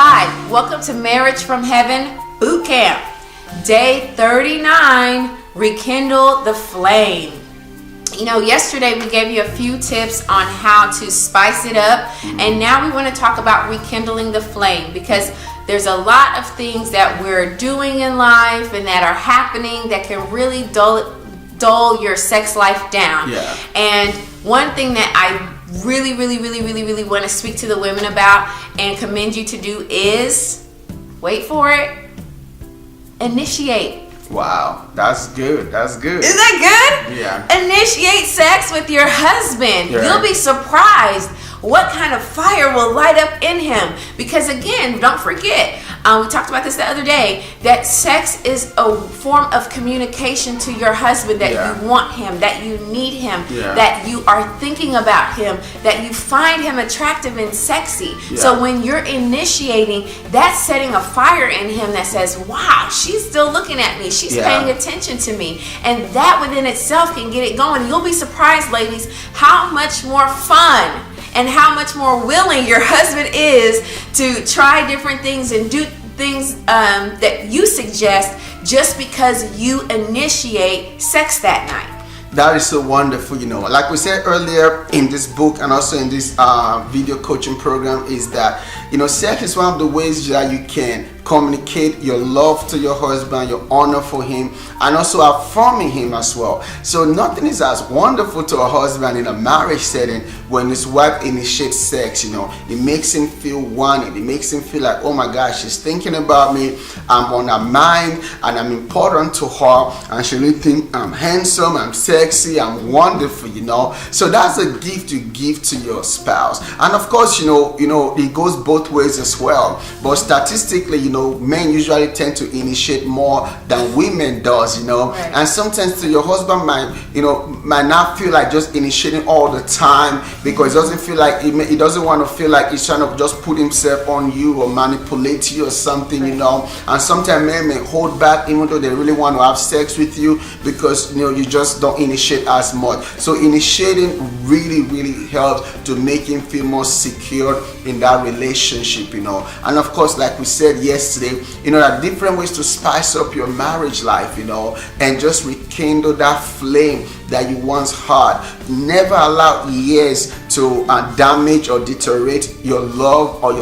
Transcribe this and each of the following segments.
Hi, welcome to Marriage from Heaven Bootcamp. Day 39, Rekindle the Flame. You know, yesterday we gave you a few tips on how to spice it up, and now we want to talk about rekindling the flame, because there's a lot of things that we're doing in life and that are happening that can really dull your sex life down. Yeah. And one thing that I really want to speak to the women about and commend you to do is, wait for it, initiate. Wow, that's good. That's good. Isn't that good? Yeah. Initiate sex with your husband. Yeah. You'll be surprised what kind of fire will light up in him. Because again, don't forget, we talked about this the other day, that sex is a form of communication to your husband, that you want him, that you need him, that you are thinking about him, that you find him attractive and sexy. So when you're initiating, that's setting a fire in him that says, wow, she's still looking at me, she's paying attention to me. And that within itself can get it going. You'll be surprised, ladies, how much more fun and how much more willing your husband is to try different things and do things that you suggest just because you initiate sex that night. That is so wonderful. You know, like we said earlier in this book and also in this video coaching program, is that, you know, sex is one of the ways that you can communicate your love to your husband, your honor for him, and also affirming him as well. So nothing is as wonderful to a husband in a marriage setting when his wife initiates sex. You know, it makes him feel wanted. It makes him feel like, oh my gosh, she's thinking about me, I'm on her mind, and I'm important to her, and she really think I'm handsome, I'm sexy, I'm wonderful, you know. So that's a gift you give to your spouse. And of course, you know, it goes both ways as well. But statistically, you know, men usually tend to initiate more than women does, you know. Right. And sometimes your husband might not feel like just initiating all the time, because it doesn't feel like he doesn't want to feel like he's trying to just put himself on you or manipulate you or something, you know. And sometimes men may hold back even though they really want to have sex with you, because, you know, you just don't initiate as much. So initiating really helps to make him feel more secure in that relationship, you know. And of course, like we said yesterday, you know, there are different ways to spice up your marriage life, you know, and just rekindle that flame that you once had. Never allow years to damage or deteriorate your love or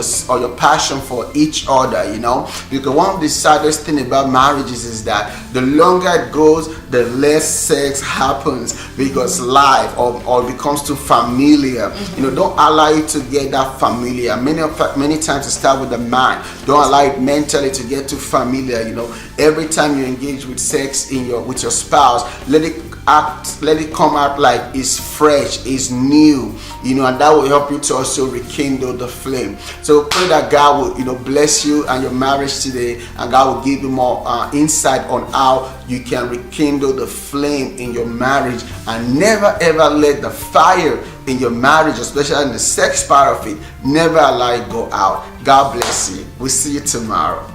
your passion for each other, you know. Because one of the saddest thing about marriages is that the longer it goes, the less sex happens, because life or becomes too familiar. You know, don't allow it to get that familiar. Many times it starts with the man. Don't allow it mentally to get too familiar. You know, every time you engage with sex with your spouse, let it come out like it's fresh, it's new, you know, and that will help you to also rekindle the flame. So pray that God will, you know, bless you and your marriage today, and God will give you more insight on how you can rekindle the flame in your marriage, and never ever let the fire in your marriage, especially in the sex part of it, never allow it go out. God bless you. We'll see you tomorrow.